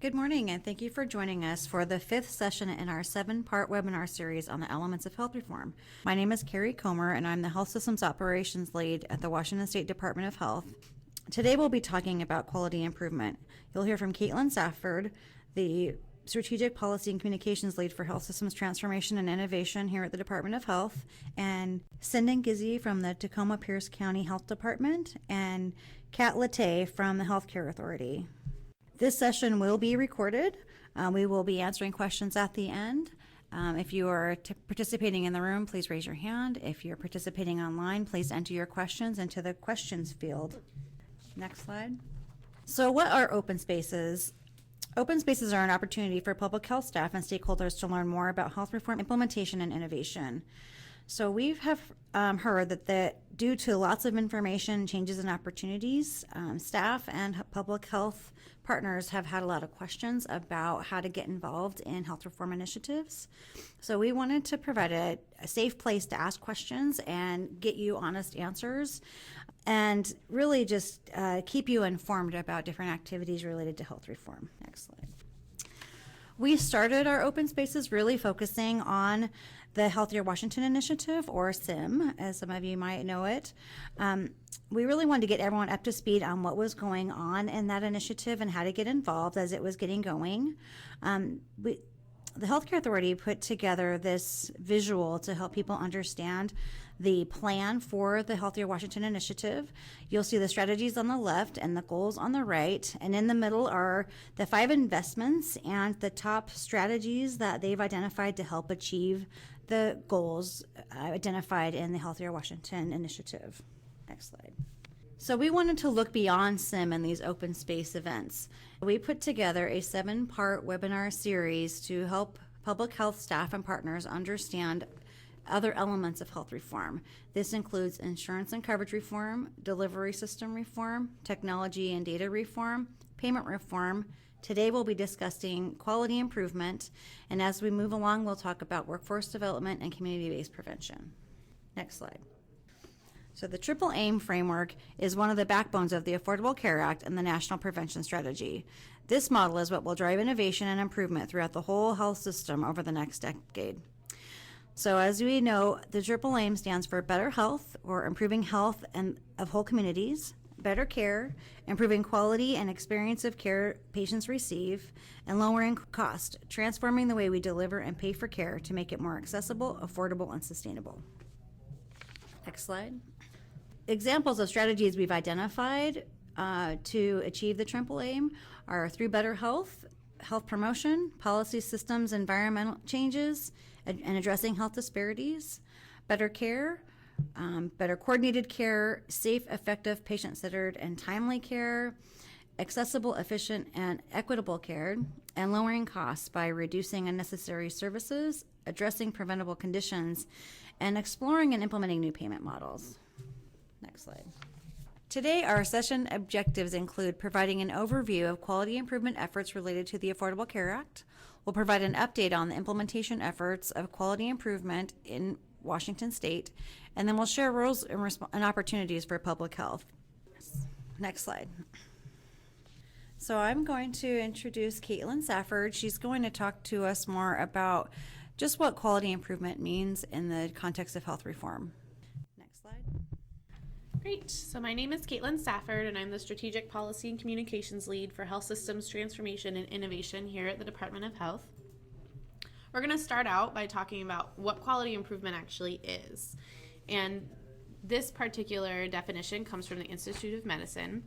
Good morning, and thank you for joining us for the fifth session in our 7-part webinar series on the elements of health reform. My name is Carrie Comer, and I'm the Health Systems Operations Lead at the Washington State Department of Health. Today we'll be talking about quality improvement. You'll hear from Caitlin Stafford, the Strategic Policy and Communications Lead for Health Systems Transformation and Innovation here at the Department of Health, and Cindy Gizzi from the Tacoma-Pierce County Health Department, and Kat Latte from the Healthcare Authority. This session will be recorded. We will be answering questions at the end. If you are participating in the room, please raise your hand. If you're participating online, please enter your questions into the questions field. Next slide. So what are open spaces? Open spaces are an opportunity for public health staff and stakeholders to learn more about health reform implementation and innovation. So we have heard that due to lots of information, changes, and opportunities, staff and public health partners have had a lot of questions about how to get involved in health reform initiatives. So we wanted to provide a safe place to ask questions and get you honest answers, and really just keep you informed about different activities related to health reform. Next slide. We started our open spaces really focusing on the Healthier Washington Initiative, or SIM, as some of you might know it. We really wanted to get everyone up to speed on what was going on in that initiative and how to get involved as it was getting going. The Healthcare Authority put together this visual to help people understand the plan for the Healthier Washington Initiative. You'll see the strategies on the left and the goals on the right, and in the middle are the 5 investments and the top strategies that they've identified to help achieve the goals identified in the Healthier Washington Initiative. Next slide. So we wanted to look beyond SIM and these open space events. We put together a 7-part webinar series to help public health staff and partners understand other elements of health reform. This includes insurance and coverage reform, delivery system reform, technology and data reform, payment reform. Today we'll be discussing quality improvement, and as we move along, we'll talk about workforce development and community-based prevention. Next slide. So the Triple AIM framework is one of the backbones of the Affordable Care Act and the National Prevention Strategy. This model is what will drive innovation and improvement throughout the whole health system over the next decade. So as we know, the Triple AIM stands for better health, or improving health and of whole communities, better care, improving quality and experience of care patients receive, and lowering cost, transforming the way we deliver and pay for care to make it more accessible, affordable, and sustainable. Next slide. Examples of strategies we've identified to achieve the Triple AIM are through better health, health promotion, policy systems, environmental changes, and addressing health disparities, better care, better coordinated care, safe, effective, patient-centered, and timely care, accessible, efficient, and equitable care, and lowering costs by reducing unnecessary services, addressing preventable conditions, and exploring and implementing new payment models. Next slide. Today, our session objectives include providing an overview of quality improvement efforts related to the Affordable Care Act. We'll provide an update on the implementation efforts of quality improvement in Washington State, and then we'll share roles and opportunities for public health. Next slide. So I'm going to introduce Caitlin Stafford. She's going to talk to us more about just what quality improvement means in the context of health reform. Next slide. Great. So my name is Caitlin Stafford, and I'm the Strategic Policy and Communications Lead for Health Systems Transformation and Innovation here at the Department of Health. We're going to start out by talking about what quality improvement actually is. And this particular definition comes from the Institute of Medicine.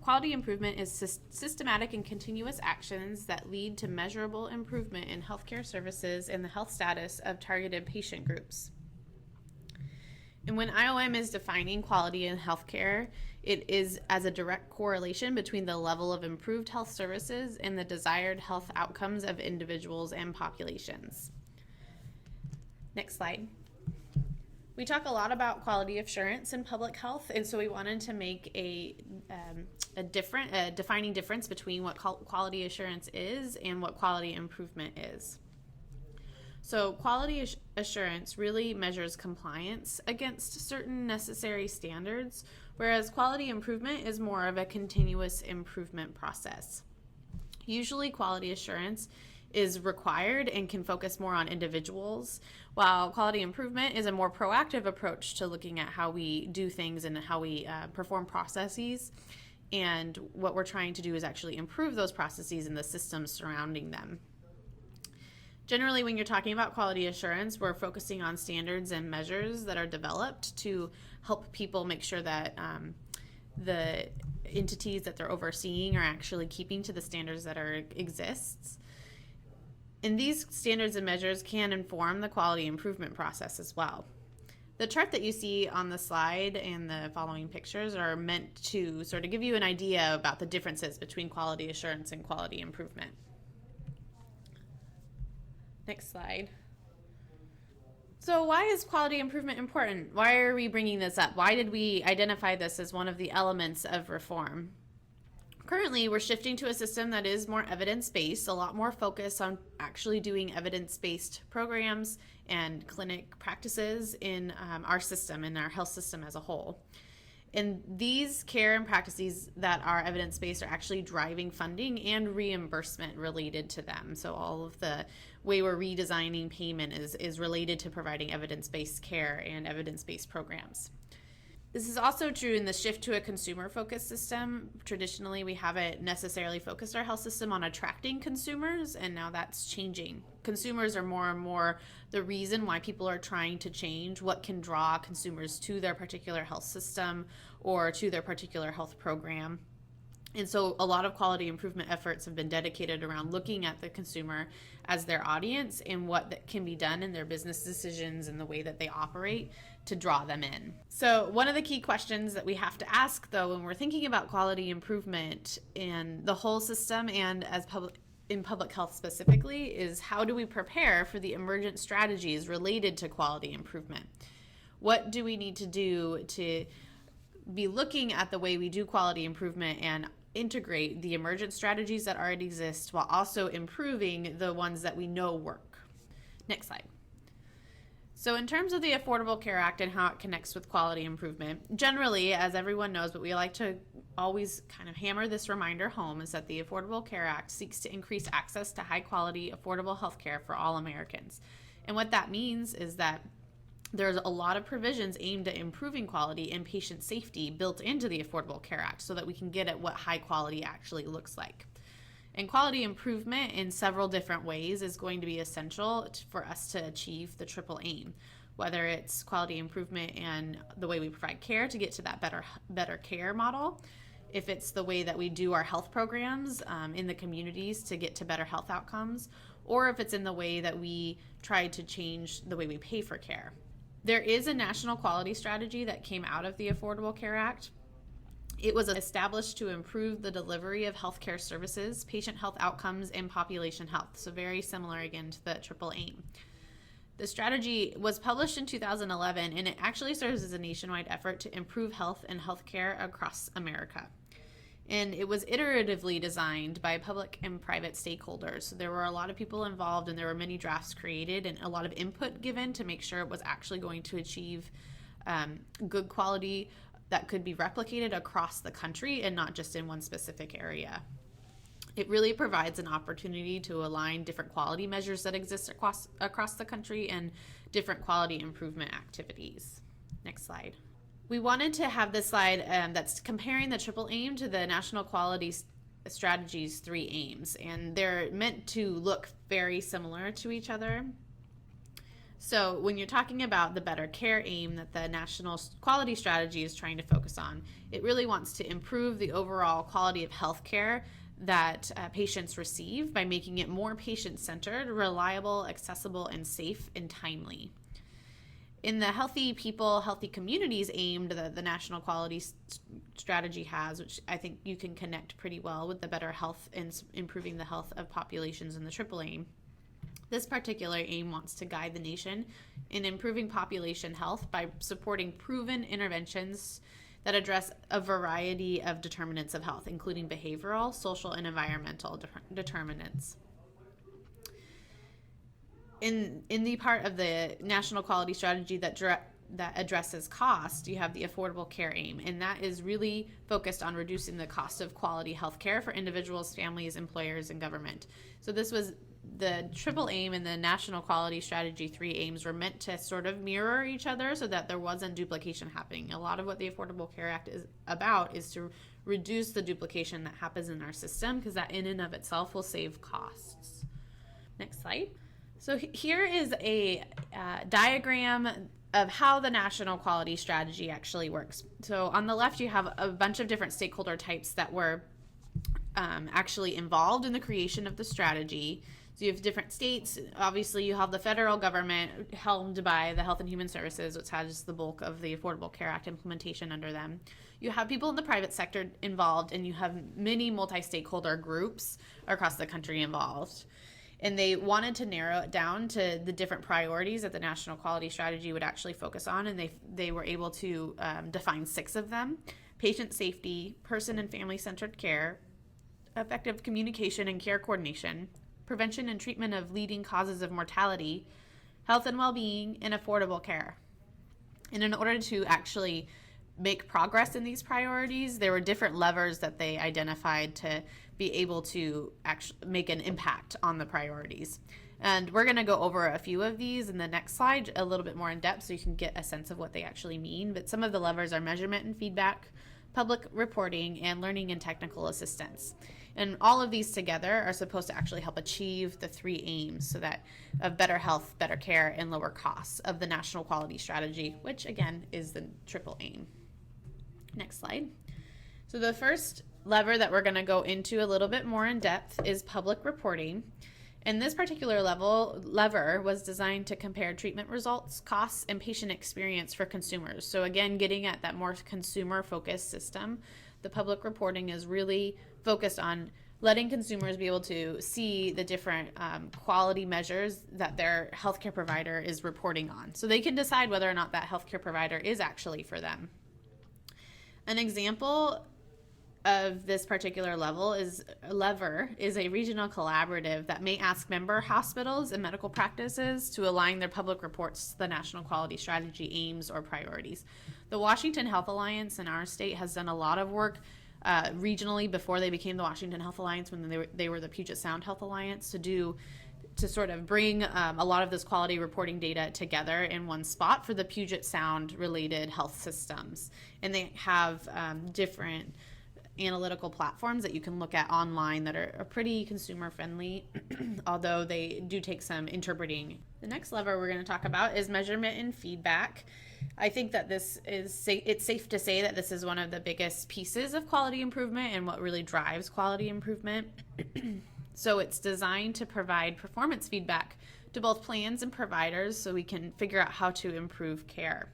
Quality improvement is systematic and continuous actions that lead to measurable improvement in healthcare services and the health status of targeted patient groups. And when IOM is defining quality in healthcare, it is as a direct correlation between the level of improved health services and the desired health outcomes of individuals and populations. Next slide. We talk a lot about quality assurance in public health, and so we wanted to make a defining difference between what quality assurance is and what quality improvement is. So quality assurance really measures compliance against certain necessary standards, whereas quality improvement is more of a continuous improvement process. Usually quality assurance is required and can focus more on individuals, while quality improvement is a more proactive approach to looking at how we do things and how we perform processes. And what we're trying to do is actually improve those processes and the systems surrounding them. Generally, when you're talking about quality assurance, we're focusing on standards and measures that are developed to help people make sure that the entities that they're overseeing are actually keeping to the standards that exists. And these standards and measures can inform the quality improvement process as well. The chart that you see on the slide and the following pictures are meant to sort of give you an idea about the differences between quality assurance and quality improvement. Next slide. So why is quality improvement important? Why are we bringing this up? Why did we identify this as one of the elements of reform? Currently, we're shifting to a system that is more evidence-based, a lot more focus on actually doing evidence-based programs and clinic practices in our system, in our health system as a whole. And these care and practices that are evidence-based are actually driving funding and reimbursement related to them. So all of the way we're redesigning payment is related to providing evidence-based care and evidence-based programs. This is also true in the shift to a consumer-focused system. Traditionally, we haven't necessarily focused our health system on attracting consumers, and now that's changing. Consumers are more and more the reason why people are trying to change what can draw consumers to their particular health system or to their particular health program. And so a lot of quality improvement efforts have been dedicated around looking at the consumer as their audience and what can be done in their business decisions and the way that they operate to draw them in. So one of the key questions that we have to ask, though, when we're thinking about quality improvement in the whole system and in public health specifically, is how do we prepare for the emergent strategies related to quality improvement? What do we need to do to be looking at the way we do quality improvement and integrate the emergent strategies that already exist while also improving the ones that we know work? Next slide. So in terms of the Affordable Care Act and how it connects with quality improvement, generally, as everyone knows, but we like to always kind of hammer this reminder home, is that the Affordable Care Act seeks to increase access to high quality, affordable health care for all Americans. And what that means is that there's a lot of provisions aimed at improving quality and patient safety built into the Affordable Care Act so that we can get at what high quality actually looks like. And quality improvement in several different ways is going to be essential for us to achieve the triple aim, whether it's quality improvement and the way we provide care to get to that better care model, if it's the way that we do our health programs in the communities to get to better health outcomes, or if it's in the way that we try to change the way we pay for care. There is a national quality strategy that came out of the Affordable Care Act. It was established to improve the delivery of healthcare services, patient health outcomes, and population health. So very similar again to the triple aim. The strategy was published in 2011, and it actually serves as a nationwide effort to improve health and healthcare across America. And it was iteratively designed by public and private stakeholders. So there were a lot of people involved, and there were many drafts created and a lot of input given to make sure it was actually going to achieve good quality that could be replicated across the country and not just in one specific area. It really provides an opportunity to align different quality measures that exist across the country and different quality improvement activities. Next slide. We wanted to have this slide that's comparing the triple aim to the National Quality Strategy's 3 aims, and they're meant to look very similar to each other. So when you're talking about the better care aim that the National Quality Strategy is trying to focus on, it really wants to improve the overall quality of health care that patients receive by making it more patient-centered, reliable, accessible, and safe and timely. In the Healthy People, Healthy Communities aimed that the National Quality Strategy has, which I think you can connect pretty well with the better health and improving the health of populations in the triple aim. This particular aim wants to guide the nation in improving population health by supporting proven interventions that address a variety of determinants of health, including behavioral, social, and environmental determinants. In the part of the National Quality Strategy that that addresses cost, you have the Affordable Care Aim, and that is really focused on reducing the cost of quality health care for individuals, families, employers, and government. So this was the triple aim, and the National Quality Strategy 3 aims were meant to sort of mirror each other so that there wasn't duplication happening. A lot of what the Affordable Care Act is about is to reduce the duplication that happens in our system, because that in and of itself will save costs. Next slide. So here is a diagram of how the National Quality Strategy actually works. So on the left, you have a bunch of different stakeholder types that were actually involved in the creation of the strategy. So you have different states. Obviously, you have the federal government helmed by the Health and Human Services, which has the bulk of the Affordable Care Act implementation under them. You have people in the private sector involved, and you have many multi-stakeholder groups across the country involved. And they wanted to narrow it down to the different priorities that the National Quality Strategy would actually focus on, and they were able to define 6 of them: patient safety, person and family-centered care, effective communication and care coordination, prevention and treatment of leading causes of mortality, health and well-being, and affordable care. And in order to actually make progress in these priorities, there were different levers that they identified to be able to actually make an impact on the priorities. And we're going to go over a few of these in the next slide a little bit more in depth so you can get a sense of what they actually mean. But some of the levers are measurement and feedback, public reporting, and learning and technical assistance. And all of these together are supposed to actually help achieve the 3 aims, so that of better health, better care, and lower costs of the National Quality Strategy, which again is the triple aim. Next slide. So the first lever that we're going to go into a little bit more in depth is public reporting. And this particular lever was designed to compare treatment results, costs, and patient experience for consumers. So again, getting at that more consumer-focused system, the public reporting is really focused on letting consumers be able to see the different quality measures that their healthcare provider is reporting on, so they can decide whether or not that healthcare provider is actually for them. An example of this particular lever is a regional collaborative that may ask member hospitals and medical practices to align their public reports to the National Quality Strategy aims or priorities. The Washington Health Alliance in our state has done a lot of work regionally before they became the Washington Health Alliance, when they were the Puget Sound Health Alliance, to sort of bring a lot of this quality reporting data together in one spot for the Puget Sound related health systems. And they have different analytical platforms that you can look at online that are pretty consumer friendly, although they do take some interpreting. The next lever we're going to talk about is measurement and feedback. I think that it's safe to say that this is one of the biggest pieces of quality improvement and what really drives quality improvement. So it's designed to provide performance feedback to both plans and providers so we can figure out how to improve care.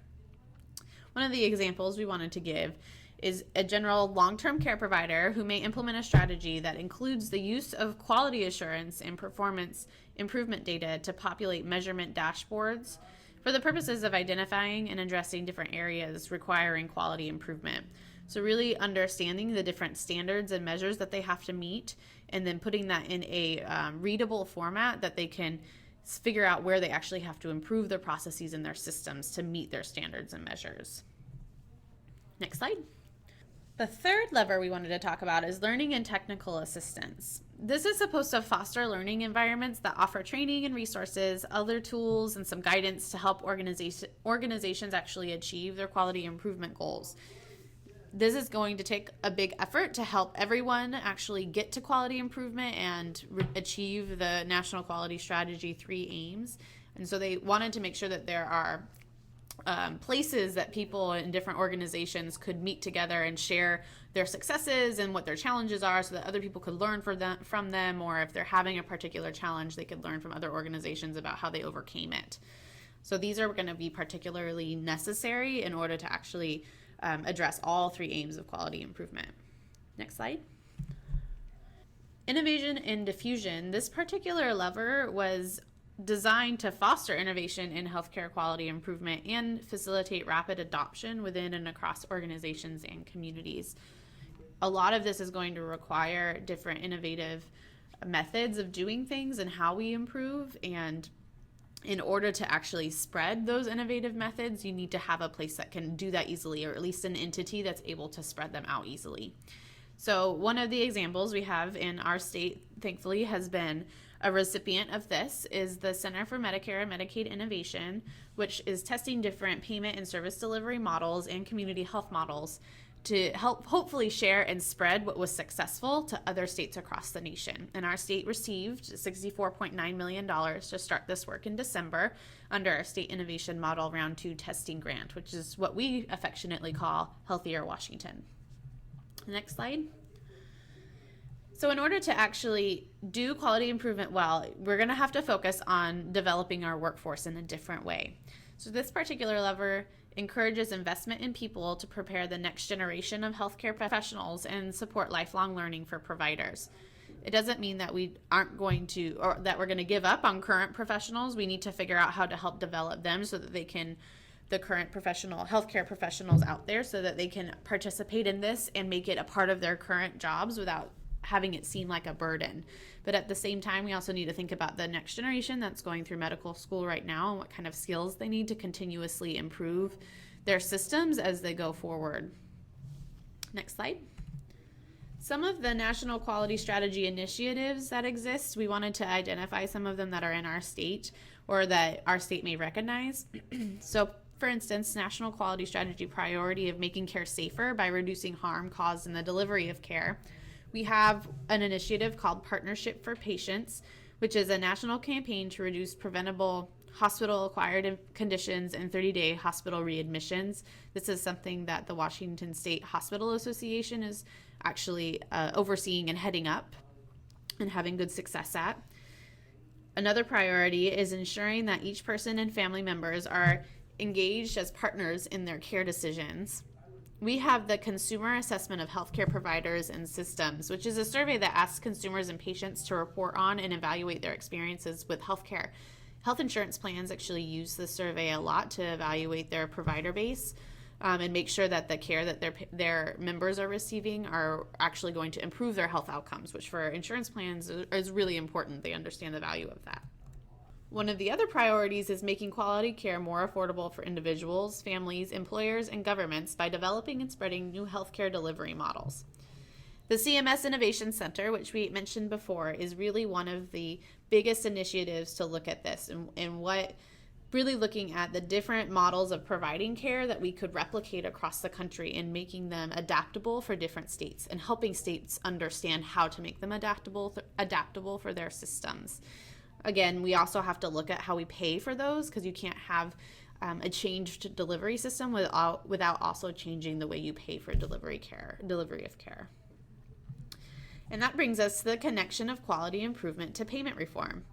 One of the examples we wanted to give is a general long-term care provider who may implement a strategy that includes the use of quality assurance and performance improvement data to populate measurement dashboards for the purposes of identifying and addressing different areas requiring quality improvement. So really understanding the different standards and measures that they have to meet, and then putting that in a readable format that they can figure out where they actually have to improve their processes and their systems to meet their standards and measures. Next slide. The third lever we wanted to talk about is learning and technical assistance. This is supposed to foster learning environments that offer training and resources, other tools, and some guidance to help organizations actually achieve their quality improvement goals. This is going to take a big effort to help everyone actually get to quality improvement and achieve the National Quality Strategy 3 aims. And so they wanted to make sure that there are places that people in different organizations could meet together and share their successes and what their challenges are, so that other people could learn from them, or if they're having a particular challenge, they could learn from other organizations about how they overcame it. So these are going to be particularly necessary in order to actually address all 3 aims of quality improvement. Next slide. Innovation and diffusion. This particular lever was designed to foster innovation in healthcare quality improvement and facilitate rapid adoption within and across organizations and communities. A lot of this is going to require different innovative methods of doing things and how we improve, and in order to actually spread those innovative methods, you need to have a place that can do that easily, or at least an entity that's able to spread them out easily. So one of the examples we have in our state, thankfully, has been a recipient of this is the Center for Medicare and Medicaid Innovation, which is testing different payment and service delivery models and community health models to help hopefully share and spread what was successful to other states across the nation. And our state received $64.9 million to start this work in December under our State Innovation Model Round 2 testing grant, which is what we affectionately call Healthier Washington. Next slide. So in order to actually do quality improvement well, we're going to have to focus on developing our workforce in a different way. So this particular lever encourages investment in people to prepare the next generation of healthcare professionals and support lifelong learning for providers. It doesn't mean that we aren't going to, or that we're going to give up on current professionals. We need to figure out how to help develop them so that they can, the current healthcare professionals out there, so that they can participate in this and make it a part of their current jobs without having it seem like a burden. But at the same time, we also need to think about the next generation that's going through medical school right now and what kind of skills they need to continuously improve their systems as they go forward. Next slide. Some of the national quality strategy initiatives that exist, we wanted to identify some of them that are in our state or that our state may recognize. So for instance, National Quality Strategy priority of making care safer by reducing harm caused in the delivery of care. We have an initiative called Partnership for Patients, which is a national campaign to reduce preventable hospital-acquired conditions and 30-day hospital readmissions. This is something that the Washington State Hospital Association is actually overseeing and heading up and having good success at. Another priority is ensuring that each person and family members are engaged as partners in their care decisions. We have the Consumer Assessment of Healthcare Providers and Systems, which is a survey that asks consumers and patients to report on and evaluate their experiences with healthcare. Health insurance plans actually use this survey a lot to evaluate their provider base and make sure that the care that their members are receiving are actually going to improve their health outcomes, which for insurance plans is really important. They understand the value of that. One of the other priorities is making quality care more affordable for individuals, families, employers, and governments by developing and spreading new healthcare delivery models. The CMS Innovation Center, which we mentioned before, is really one of the biggest initiatives to look at this and what really looking at the different models of providing care that we could replicate across the country and making them adaptable for different states and helping states understand how to make them adaptable for their systems. Again, we also have to look at how we pay for those, because you can't have a changed delivery system without also changing the way you pay for delivery of care. And that brings us to the connection of quality improvement to payment reform.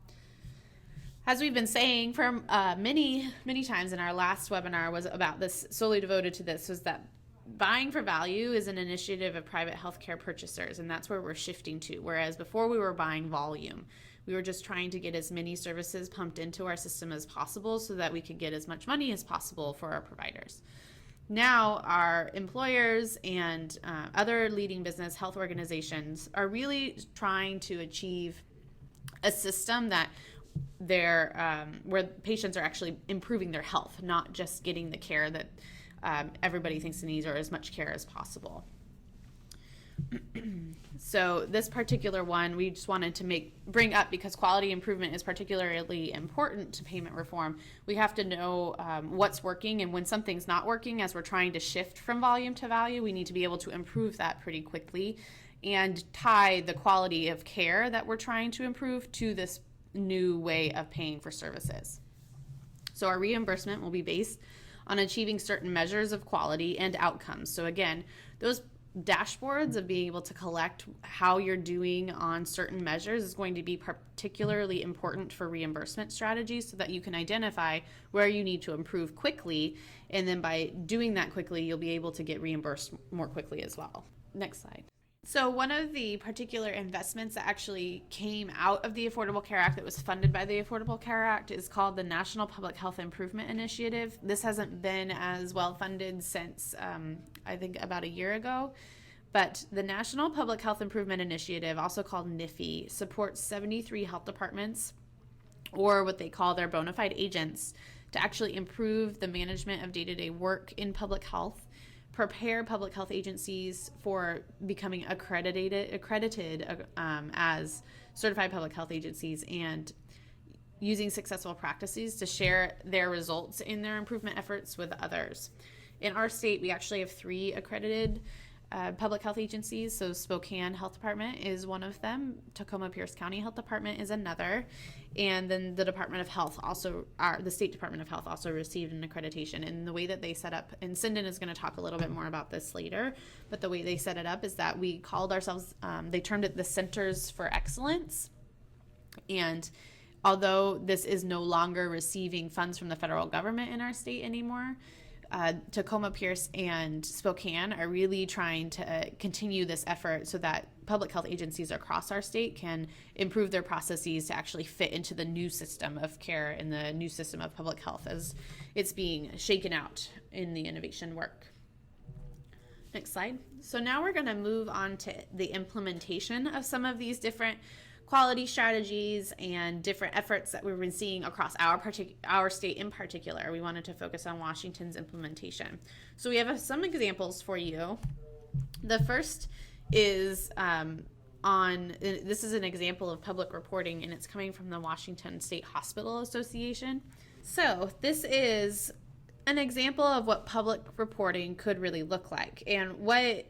As we've been saying for many times, in our last webinar was about this, solely devoted to this, was that buying for value is an initiative of private healthcare purchasers, and that's where we're shifting to. Whereas before we were buying volume. We were just trying to get as many services pumped into our system as possible so that we could get as much money as possible for our providers. Now our employers and other leading business health organizations are really trying to achieve a system that where patients are actually improving their health, not just getting the care that everybody thinks they need or as much care as possible. So this particular one we just wanted to bring up because quality improvement is particularly important to payment reform. We have to know what's working, and when something's not working, as we're trying to shift from volume to value, we need to be able to improve that pretty quickly and tie the quality of care that we're trying to improve to this new way of paying for services. So our reimbursement will be based on achieving certain measures of quality and outcomes. So again, those dashboards of being able to collect how you're doing on certain measures is going to be particularly important for reimbursement strategies so that you can identify where you need to improve quickly, and then by doing that quickly you'll be able to get reimbursed more quickly as well. Next slide. So one of the particular investments that actually came out of the Affordable Care Act that was funded by the Affordable Care Act is called the National Public Health Improvement Initiative. This hasn't been as well funded since I think about a year ago, but the National Public Health Improvement Initiative, also called NIFI, supports 73 health departments or what they call their bona fide agents, to actually improve the management of day-to-day work in public health, prepare public health agencies for becoming accredited as certified public health agencies, and using successful practices to share their results in their improvement efforts with others. In our state, we actually have 3 accredited public health agencies. So Spokane Health Department is one of them. Tacoma Pierce County Health Department is another. And then the Department of Health the State Department of Health also received an accreditation. And the way that they set up, and Cyndon is going to talk a little bit more about this later, but the way they set it up is that we called ourselves, they termed it the Centers for Excellence. And although this is no longer receiving funds from the federal government in our state anymore, Tacoma, Pierce, and Spokane are really trying to continue this effort so that public health agencies across our state can improve their processes to actually fit into the new system of care and the new system of public health as it's being shaken out in the innovation work. Next slide. So now we're going to move on to the implementation of some of these different quality strategies and different efforts that we've been seeing across our state in particular. We wanted to focus on Washington's implementation. So we have some examples for you. The first is this is an example of public reporting, and it's coming from the Washington State Hospital Association. So this is an example of what public reporting could really look like. And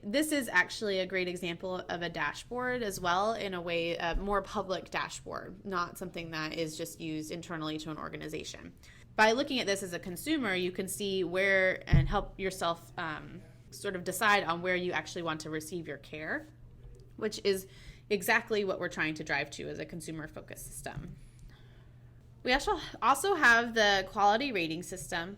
this is actually a great example of a dashboard as well, in a way, a more public dashboard, not something that is just used internally to an organization. By looking at this as a consumer, you can see where and help yourself sort of decide on where you actually want to receive your care, which is exactly what we're trying to drive to as a consumer-focused system. We also have the quality rating system.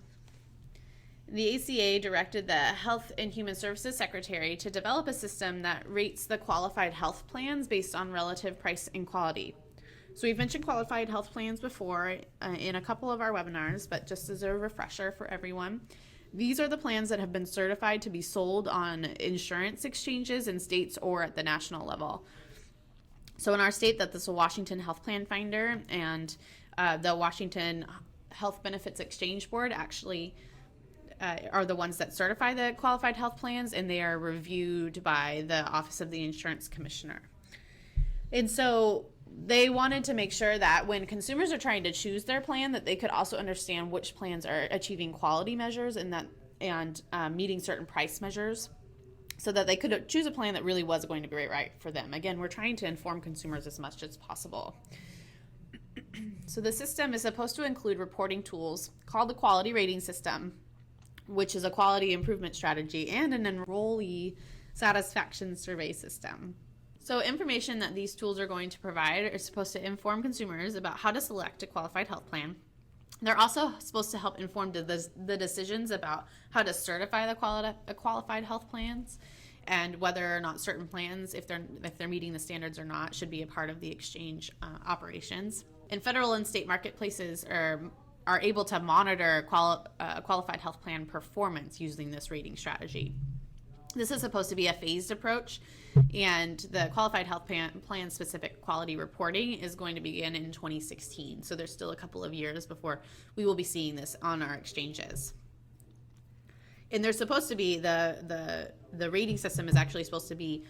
The ACA directed the Health and Human Services Secretary to develop a system that rates the qualified health plans based on relative price and quality. So we've mentioned qualified health plans before in a couple of our webinars, but just as a refresher for everyone, these are the plans that have been certified to be sold on insurance exchanges in states or at the national level. So in our state, that's the Washington Health Plan Finder and the Washington Health Benefits Exchange Board actually are the ones that certify the qualified health plans, and they are reviewed by the Office of the Insurance Commissioner. And so they wanted to make sure that when consumers are trying to choose their plan, that they could also understand which plans are achieving quality measures and meeting certain price measures, so that they could choose a plan that really was going to be right for them. Again, we're trying to inform consumers as much as possible. So the system is supposed to include reporting tools called the quality rating system, which is a quality improvement strategy, and an enrollee satisfaction survey system. So information that these tools are going to provide are supposed to inform consumers about how to select a qualified health plan. They're also supposed to help inform the decisions about how to certify the qualified health plans, and whether or not certain plans, if they're meeting the standards or not, should be a part of the exchange operations. And federal and state marketplaces are able to monitor qualified health plan performance using this rating strategy. This is supposed to be a phased approach, and the qualified health plan specific quality reporting is going to begin in 2016. So there's still a couple of years before we will be seeing this on our exchanges. And there's supposed to be the rating system is actually supposed to be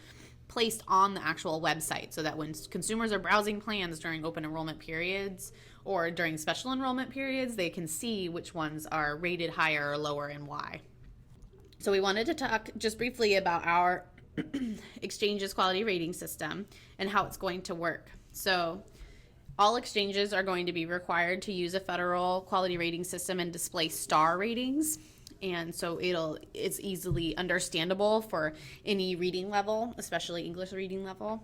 placed on the actual website, so that when consumers are browsing plans during open enrollment periods or during special enrollment periods, they can see which ones are rated higher or lower and why. So we wanted to talk just briefly about our exchanges quality rating system and how it's going to work. So all exchanges are going to be required to use a federal quality rating system and display star ratings. And so it's easily understandable for any reading level, especially English reading level.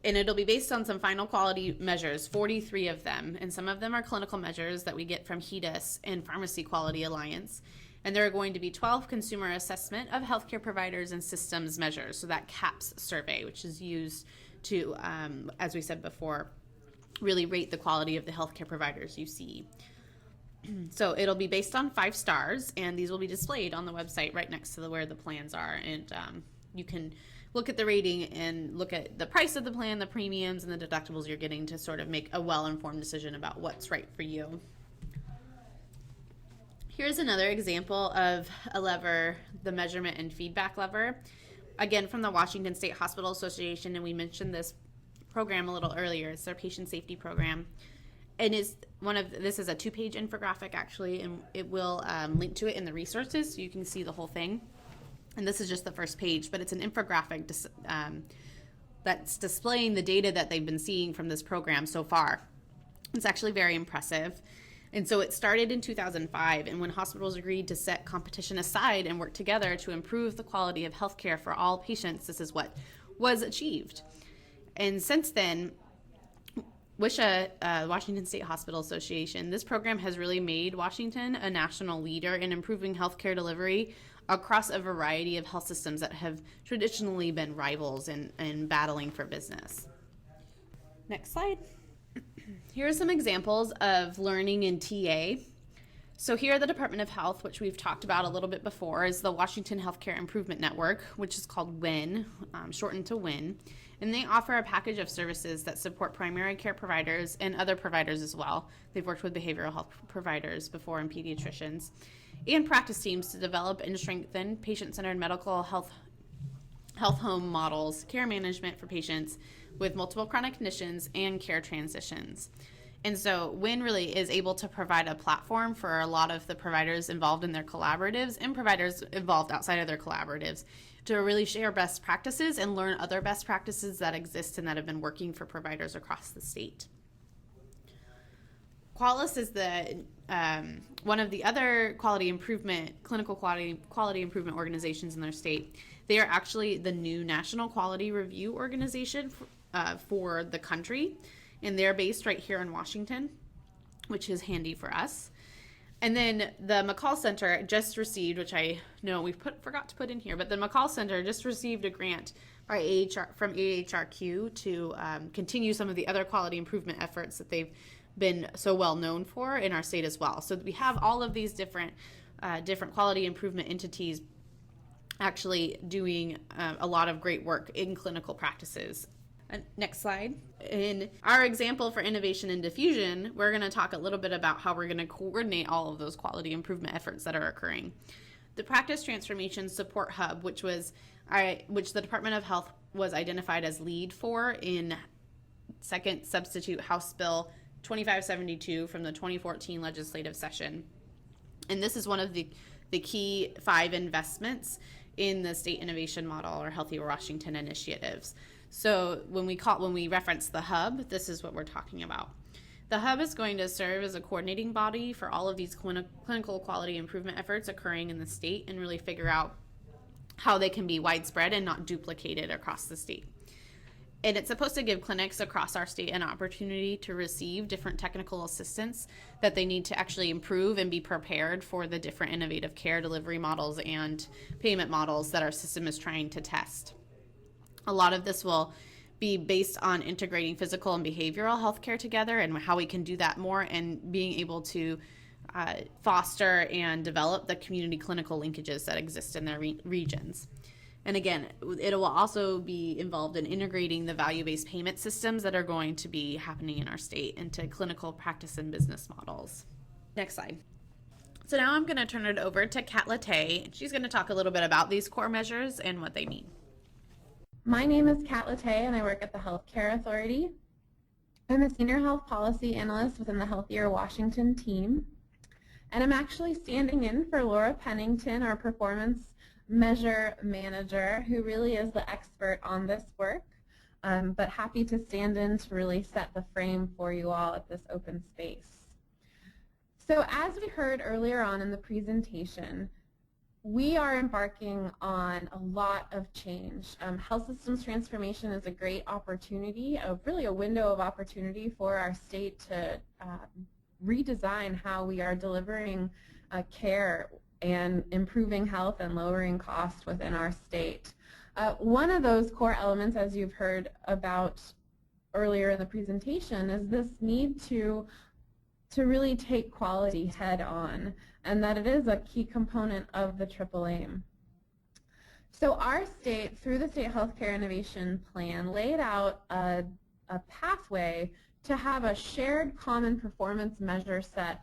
And it'll be based on some final quality measures, 43 of them. And some of them are clinical measures that we get from HEDIS and Pharmacy Quality Alliance. And there are going to be 12 consumer assessment of healthcare providers and systems measures. So that CAPS survey, which is used to, as we said before, really rate the quality of the healthcare providers you see. So it'll be based on 5 stars, and these will be displayed on the website right next to where the plans are. And we'll look at the rating and look at the price of the plan, the premiums, and the deductibles you're getting to sort of make a well-informed decision about what's right for you. Here's another example of a lever, the measurement and feedback lever. Again, from the Washington State Hospital Association, and we mentioned this program a little earlier. It's their patient safety program. And this is a 2-page infographic, actually, and it will link to it in the resources so you can see the whole thing. And this is just the first page, but it's an infographic that's displaying the data that they've been seeing from this program so far. It's actually very impressive. And so it started in 2005, and when hospitals agreed to set competition aside and work together to improve the quality of healthcare for all patients, this is what was achieved. And since then, WSHA, Washington State Hospital Association, this program has really made Washington a national leader in improving healthcare delivery across a variety of health systems that have traditionally been rivals and battling for business. Next slide. Here are some examples of learning in TA. So here the Department of Health, which we've talked about a little bit before, is the Washington Healthcare Improvement Network, which is called WIN, shortened to WIN. And they offer a package of services that support primary care providers and other providers as well. They've worked with behavioral health providers before and pediatricians and practice teams to develop and strengthen patient-centered medical health home models, care management for patients with multiple chronic conditions, and care transitions. And so WIN really is able to provide a platform for a lot of the providers involved in their collaboratives and providers involved outside of their collaboratives to really share best practices and learn other best practices that exist and that have been working for providers across the state. Qualis is the one of the other clinical quality improvement organizations in their state. They are actually the new National Quality Review Organization for the country, and they're based right here in Washington, which is handy for us. And then the McCall Center just received, which I know we forgot to put in here, but the McCall Center just received a grant from AHRQ to continue some of the other quality improvement efforts that they've been so well known for in our state as well. So we have all of these different quality improvement entities actually doing a lot of great work in clinical practices. Next slide. In our example for innovation and diffusion, we're going to talk a little bit about how we're going to coordinate all of those quality improvement efforts that are occurring. The Practice Transformation Support Hub, which the Department of Health was identified as lead for in Second Substitute House Bill 2572 from the 2014 legislative session. And this is one of the key 5 investments in the state innovation model or Healthy Washington initiatives. So when we reference the hub, this is what we're talking about. The hub is going to serve as a coordinating body for all of these clinical quality improvement efforts occurring in the state and really figure out how they can be widespread and not duplicated across the state. And it's supposed to give clinics across our state an opportunity to receive different technical assistance that they need to actually improve and be prepared for the different innovative care delivery models and payment models that our system is trying to test. A lot of this will be based on integrating physical and behavioral health care together and how we can do that more and being able to foster and develop the community clinical linkages that exist in their regions. And again, it will also be involved in integrating the value-based payment systems that are going to be happening in our state into clinical practice and business models. Next slide. So now I'm going to turn it over to Kat Latte. She's going to talk a little bit about these core measures and what they mean. My name is Kat Latte, and I work at the Healthcare Authority. I'm a senior health policy analyst within the Healthier Washington team, and I'm actually standing in for Laura Pennington, our performance measure manager, who really is the expert on this work, but happy to stand in to really set the frame for you all at this open space. So as we heard earlier on in the presentation, we are embarking on a lot of change. Health systems transformation is a great opportunity, really a window of opportunity for our state to redesign how we are delivering care and improving health and lowering cost within our state. One of those core elements, as you've heard about earlier in the presentation, is this need to really take quality head on, and that it is a key component of the triple aim. So our state, through the State Healthcare Innovation Plan, laid out a pathway to have a shared common performance measure set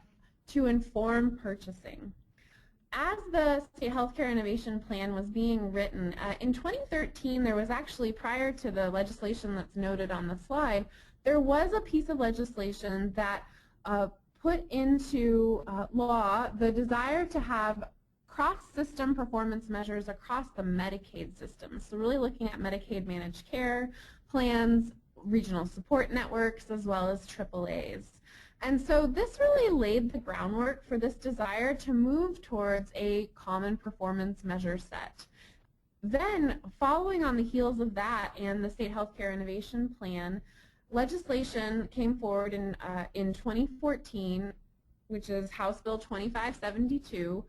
to inform purchasing. As the State Healthcare Innovation Plan was being written, in 2013 there was actually, prior to the legislation that's noted on the slide, there was a piece of legislation that put into law the desire to have cross-system performance measures across the Medicaid system. So really looking at Medicaid managed care plans, regional support networks, as well as AAAs. And so this really laid the groundwork for this desire to move towards a common performance measure set. Then, following on the heels of that and the State Healthcare Innovation Plan, legislation came forward in 2014, which is House Bill 2572,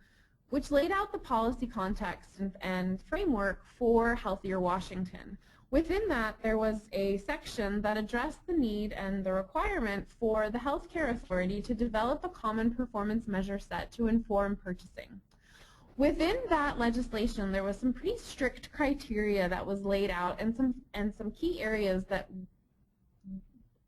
which laid out the policy context and framework for Healthier Washington. Within that, there was a section that addressed the need and the requirement for the healthcare authority to develop a common performance measure set to inform purchasing. Within that legislation, there was some pretty strict criteria that was laid out and some key areas that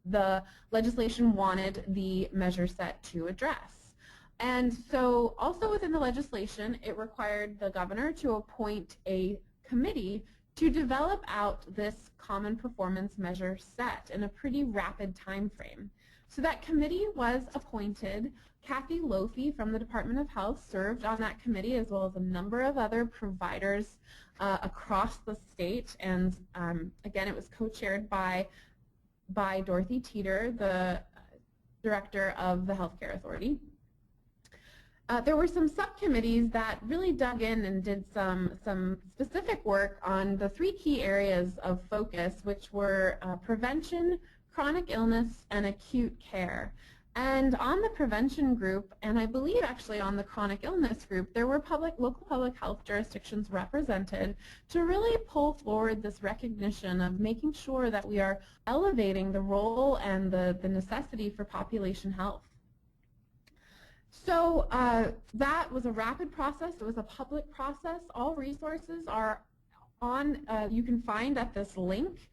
the legislation wanted the measure set to address. And so also within the legislation, it required the governor to appoint a committee to develop out this common performance measure set in a pretty rapid time frame. So that committee was appointed. Kathy Lofi from the Department of Health served on that committee, as well as a number of other providers across the state. And again, it was co-chaired by Dorothy Teeter, the director of the Healthcare Authority. There were some subcommittees that really dug in and did some specific work on the three key areas of focus, which were prevention, chronic illness, and acute care. And on the prevention group, and I believe actually on the chronic illness group, there were local public health jurisdictions represented to really pull forward this recognition of making sure that we are elevating the role and the necessity for population health. So that was a rapid process. It was a public process. All resources are on, you can find at this link,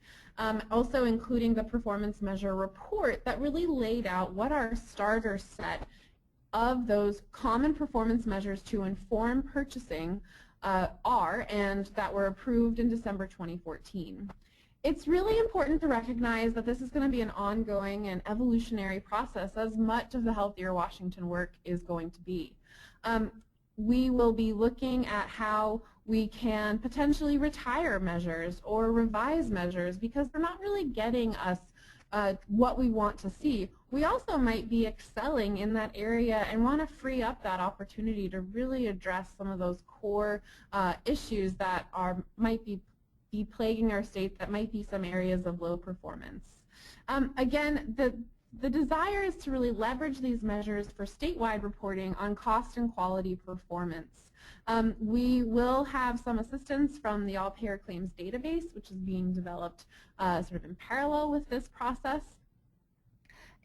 also including the performance measure report that really laid out what our starter set of those common performance measures to inform purchasing are, and that were approved in December 2014. It's really important to recognize that this is going to be an ongoing and evolutionary process, as much of the Healthier Washington work is going to be. We will be looking at how we can potentially retire measures or revise measures because they're not really getting us what we want to see. We also might be excelling in that area and want to free up that opportunity to really address some of those core issues that might be plaguing our state, that might be some areas of low performance. Again, the desire is to really leverage these measures for statewide reporting on cost and quality performance. We will have some assistance from the All-Payer Claims Database, which is being developed sort of in parallel with this process.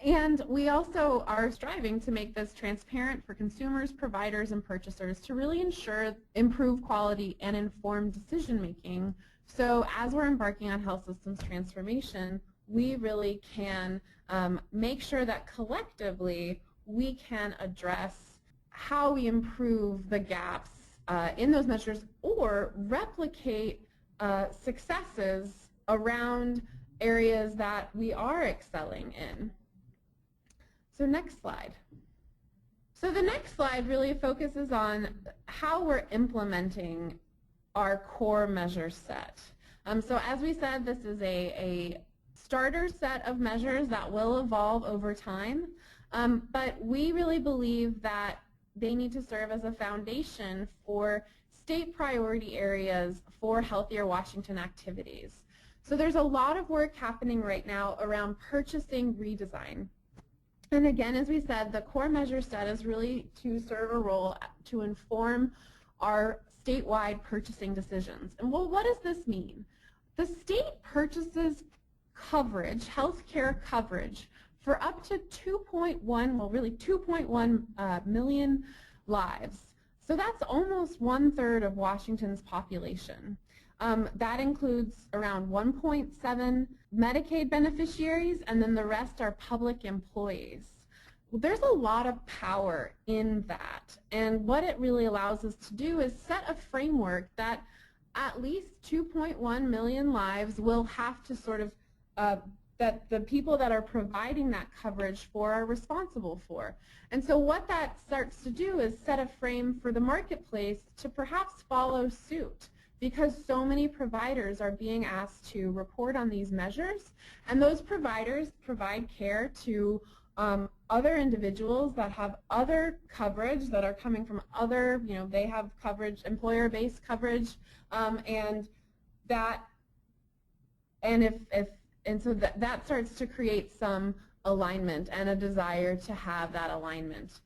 And we also are striving to make this transparent for consumers, providers, and purchasers to really ensure improved quality and informed decision making. So as we're embarking on health systems transformation, we really can make sure that collectively we can address how we improve the gaps in those measures or replicate successes around areas that we are excelling in. So next slide. So the next slide really focuses on how we're implementing our core measure set. So as we said, this is a starter set of measures that will evolve over time, but we really believe that they need to serve as a foundation for state priority areas for Healthier Washington activities. So there's a lot of work happening right now around purchasing redesign. And again, as we said, the core measure set is really to serve a role to inform our statewide purchasing decisions. And well, what does this mean? The state purchases coverage, healthcare coverage, for up to 2.1 million lives. So that's almost 1/3 of Washington's population. That includes around 1.7 Medicaid beneficiaries, and then the rest are public employees. Well, there's a lot of power in that, and what it really allows us to do is set a framework that at least 2.1 million lives will have to sort of, that the people that are providing that coverage for are responsible for. And so what that starts to do is set a frame for the marketplace to perhaps follow suit, because so many providers are being asked to report on these measures, and those providers provide care to other individuals that have other coverage that are coming from other, they have coverage, employer-based coverage, and so that starts to create some alignment and a desire to have that alignment.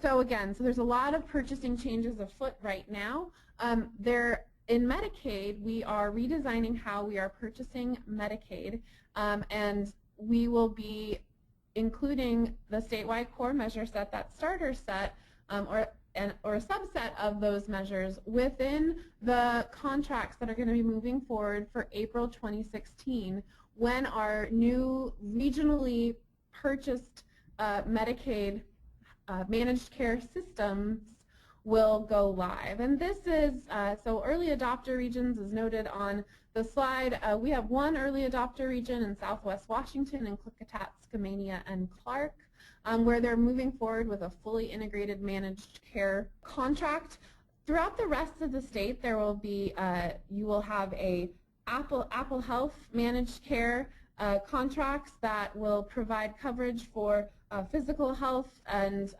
So there's a lot of purchasing changes afoot right now. In Medicaid, we are redesigning how we are purchasing Medicaid, and we will be including the statewide core measure set, that starter set, or a subset of those measures within the contracts that are going to be moving forward for April 2016, when our new regionally purchased Medicaid managed care systems will go live. And this is, so early adopter regions is noted on the slide. We have one early adopter region in Southwest Washington in Klickitat, Skamania, and Clark, where they're moving forward with a fully integrated managed care contract. Throughout the rest of the state, there will be, you will have a Apple Health managed care contracts that will provide coverage for physical health and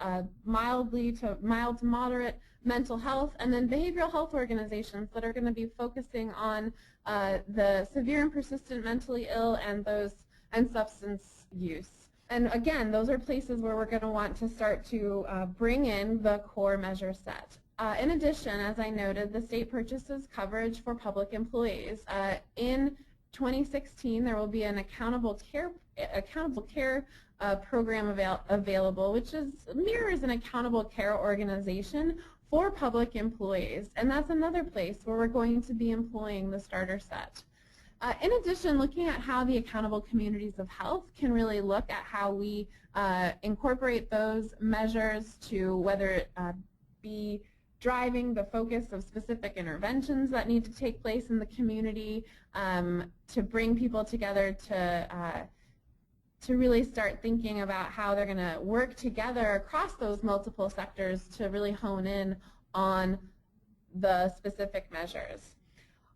mild to moderate mental health, and then behavioral health organizations that are going to be focusing on the severe and persistent mentally ill and substance use. And again, those are places where we're going to want to start to bring in the core measure set. In addition, as I noted, the state purchases coverage for public employees. In 2016, there will be an accountable care program available, which mirrors an accountable care organization for public employees, and that's another place where we're going to be employing the starter set. In addition, looking at how the accountable communities of health can really look at how we incorporate those measures to whether it be driving the focus of specific interventions that need to take place in the community, to bring people together to really start thinking about how they're going to work together across those multiple sectors to really hone in on the specific measures.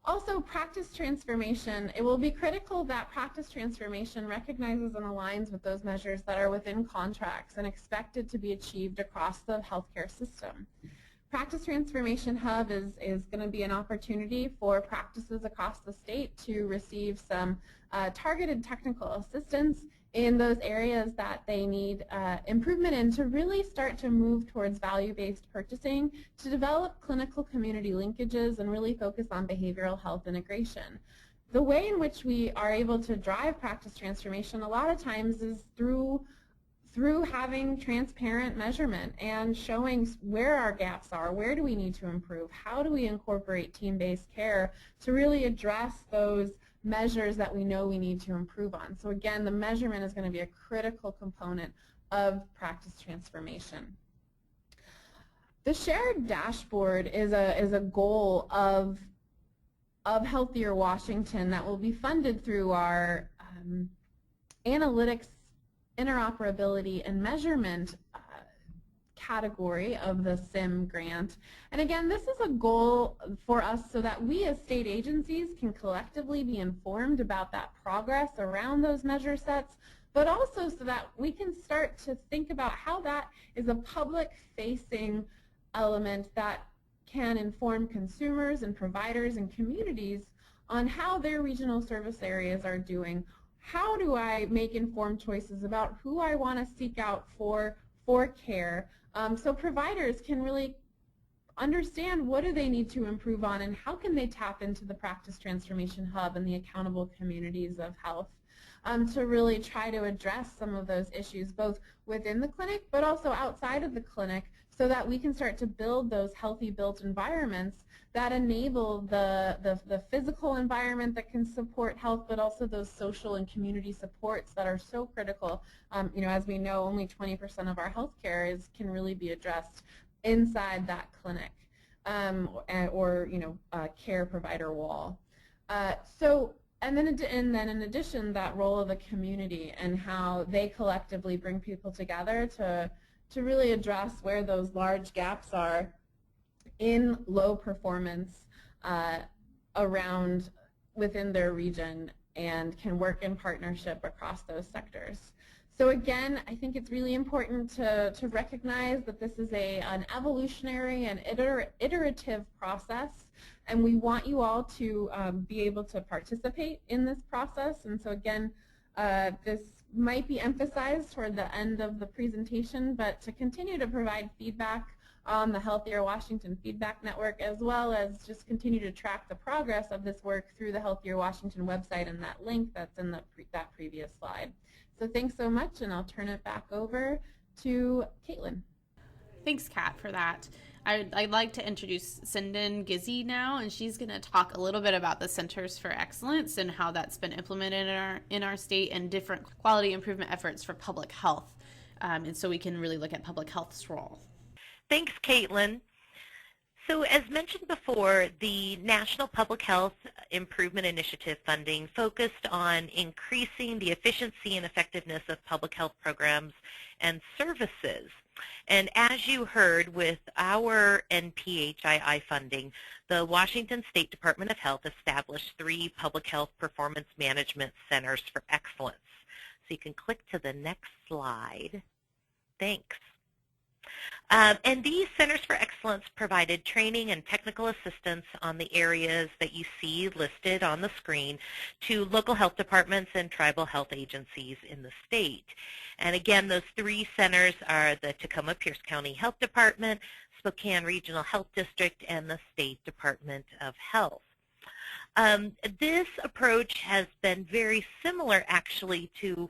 Also, practice transformation. It will be critical that practice transformation recognizes and aligns with those measures that are within contracts and expected to be achieved across the healthcare system. Practice Transformation Hub is going to be an opportunity for practices across the state to receive some targeted technical assistance in those areas that they need improvement in to really start to move towards value-based purchasing, to develop clinical community linkages, and really focus on behavioral health integration. The way in which we are able to drive practice transformation a lot of times is through having transparent measurement and showing where our gaps are, where do we need to improve, how do we incorporate team-based care to really address those measures that we know we need to improve on. So again, the measurement is going to be a critical component of practice transformation. The shared dashboard is a goal of Healthier Washington that will be funded through our analytics, interoperability, and measurement category of the SIM grant. And again, this is a goal for us so that we as state agencies can collectively be informed about that progress around those measure sets, but also so that we can start to think about how that is a public-facing element that can inform consumers and providers and communities on how their regional service areas are doing. How do I make informed choices about who I want to seek out for care, so providers can really understand what do they need to improve on and how can they tap into the Practice Transformation Hub and the accountable communities of health to really try to address some of those issues both within the clinic but also outside of the clinic, so that we can start to build those healthy built environments that enable the physical environment that can support health, but also those social and community supports that are so critical. As we know, only 20% of our healthcare can really be addressed inside that clinic or care provider wall. And then in addition, that role of the community and how they collectively bring people together to really address where those large gaps are in low performance around within their region, and can work in partnership across those sectors. So again, I think it's really important to recognize that this is an evolutionary and iterative process, and we want you all to be able to participate in this process. And so again, this might be emphasized toward the end of the presentation, but to continue to provide feedback on the Healthier Washington Feedback Network, as well as just continue to track the progress of this work through the Healthier Washington website and that link that's in that previous slide. So thanks so much, and I'll turn it back over to Caitlin. Thanks, Kat, for that. I'd like to introduce Sinden Gizzy now, and she's going to talk a little bit about the Centers for Excellence and how that's been implemented in our state and different quality improvement efforts for public health. And so we can really look at public health's role. Thanks, Caitlin. So as mentioned before, the National Public Health Improvement Initiative funding focused on increasing the efficiency and effectiveness of public health programs and services. And as you heard, with our NPHII funding, the Washington State Department of Health established 3 public health performance management centers for excellence. So you can click to the next slide. Thanks. And these Centers for Excellence provided training and technical assistance on the areas that you see listed on the screen to local health departments and tribal health agencies in the state. And again, those 3 centers are the Tacoma-Pierce County Health Department, Spokane Regional Health District, and the State Department of Health. This approach has been very similar actually to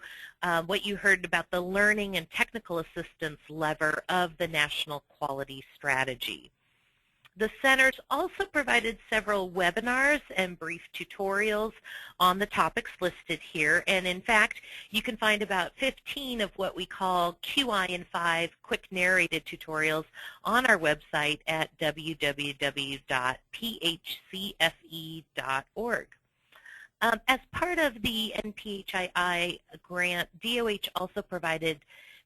what you heard about the learning and technical assistance lever of the National Quality Strategy. The centers also provided several webinars and brief tutorials on the topics listed here, and in fact you can find about 15 of what we call QI in 5 quick narrated tutorials on our website at www.phcfe.org. As part of the NPHII grant, DOH also provided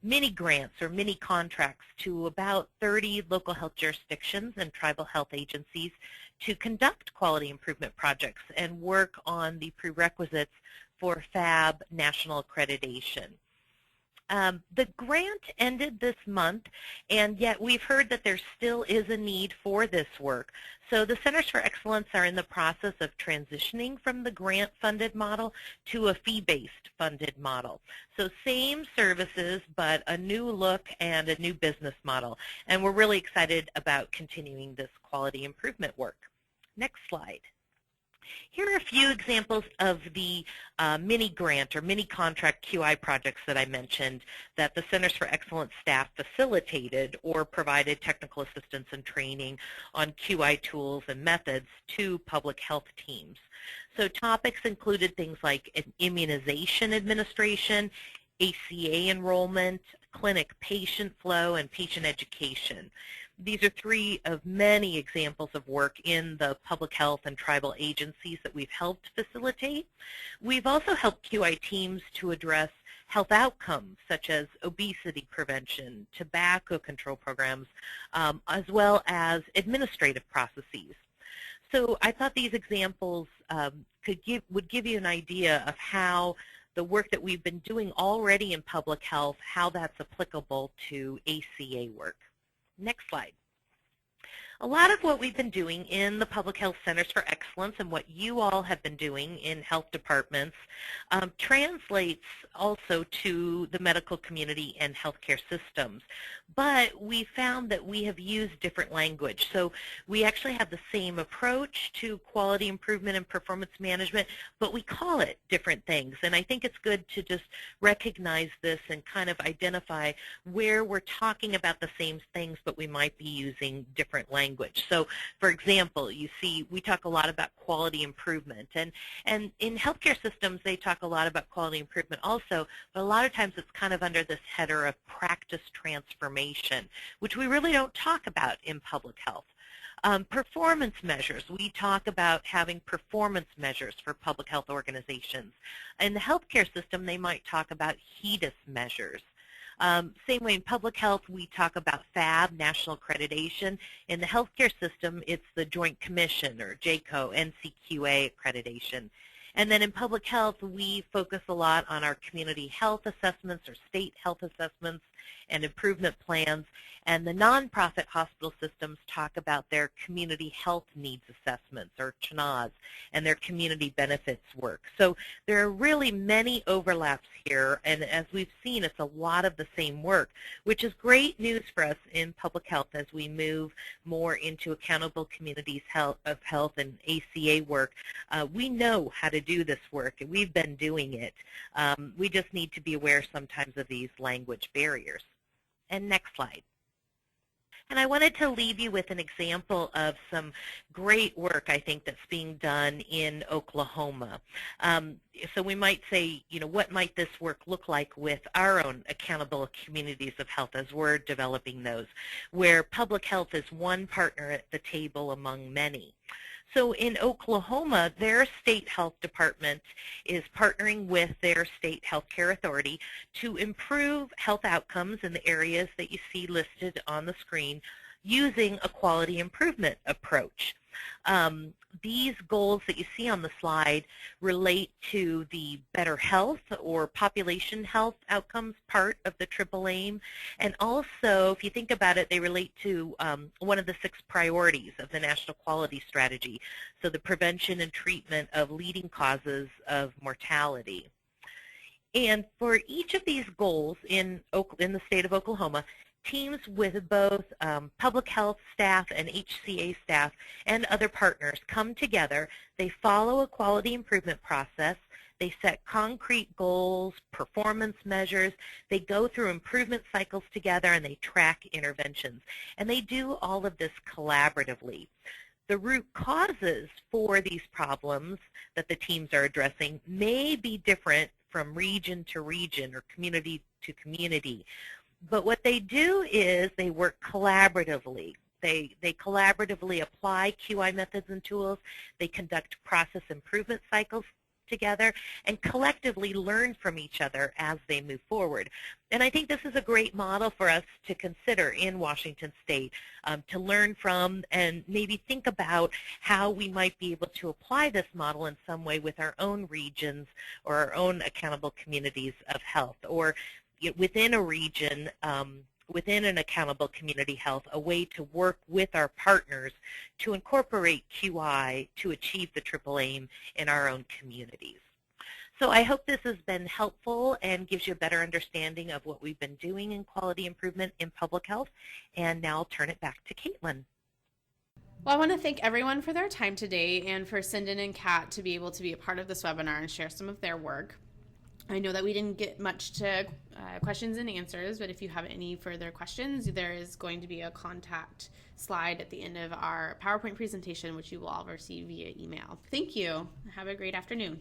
mini grants or mini contracts to about 30 local health jurisdictions and tribal health agencies to conduct quality improvement projects and work on the prerequisites for FAB national accreditation. The grant ended this month, and yet we've heard that there still is a need for this work. So the Centers for Excellence are in the process of transitioning from the grant-funded model to a fee-based funded model. So same services, but a new look and a new business model. And we're really excited about continuing this quality improvement work. Next slide. Here are a few examples of the mini grant or mini contract QI projects that I mentioned that the Centers for Excellence staff facilitated or provided technical assistance and training on QI tools and methods to public health teams. So topics included things like immunization administration, ACA enrollment, clinic patient flow, and patient education. These are 3 of many examples of work in the public health and tribal agencies that we've helped facilitate. We've also helped QI teams to address health outcomes such as obesity prevention, tobacco control programs, as well as administrative processes. So I thought these examples would give you an idea of how the work that we've been doing already in public health, how that's applicable to ACA work. Next slide. A lot of what we've been doing in the Public Health Centers for Excellence and what you all have been doing in health departments translates also to the medical community and healthcare systems. But we found that we have used different language. So we actually have the same approach to quality improvement and performance management, but we call it different things. And I think it's good to just recognize this and kind of identify where we're talking about the same things, but we might be using different language. So for example, you see we talk a lot about quality improvement, and in healthcare systems they talk a lot about quality improvement also, but a lot of times it's kind of under this header of practice transformation, which we really don't talk about in public health. Performance measures, we talk about having performance measures for public health organizations. In the healthcare system, they might talk about HEDIS measures. Same way in public health, we talk about FAB, national accreditation. In the healthcare system, it's the Joint Commission or JCO, NCQA accreditation. And then in public health, we focus a lot on our community health assessments or state health assessments and improvement plans. And the nonprofit hospital systems talk about their community health needs assessments, or CHNAs, and their community benefits work. So there are really many overlaps here, and as we've seen, it's a lot of the same work, which is great news for us in public health as we move more into accountable communities of health and ACA work. We know how to do this work, and we've been doing it. We just need to be aware sometimes of these language barriers. And next slide. And I wanted to leave you with an example of some great work, I think, that's being done in Oklahoma. So we might say, you know, what might this work look like with our own accountable communities of health as we're developing those, where public health is one partner at the table among many. So in Oklahoma, their state health department is partnering with their state healthcare authority to improve health outcomes in the areas that you see listed on the screen using a quality improvement approach. These goals that you see on the slide relate to the better health or population health outcomes part of the triple aim, and also, if you think about it, they relate to one of the 6 priorities of the National Quality Strategy, so the prevention and treatment of leading causes of mortality. And for each of these goals in the state of Oklahoma, teams with both public health staff and HCA staff and other partners come together. They follow a quality improvement process. They set concrete goals, performance measures. They go through improvement cycles together, and they track interventions. And they do all of this collaboratively. The root causes for these problems that the teams are addressing may be different from region to region or community to community. But what they do is they work collaboratively. They collaboratively apply QI methods and tools. They conduct process improvement cycles together and collectively learn from each other as they move forward. And I think this is a great model for us to consider in Washington State, to learn from and maybe think about how we might be able to apply this model in some way with our own regions or our own accountable communities of health, or within a region, within an accountable community health, a way to work with our partners to incorporate QI to achieve the triple aim in our own communities. So I hope this has been helpful and gives you a better understanding of what we've been doing in quality improvement in public health. And now I'll turn it back to Caitlin. Well, I want to thank everyone for their time today and for Cindy and Kat to be able to be a part of this webinar and share some of their work. I know that we didn't get much to questions and answers, but if you have any further questions, there is going to be a contact slide at the end of our PowerPoint presentation, which you will all receive via email. Thank you. Have a great afternoon.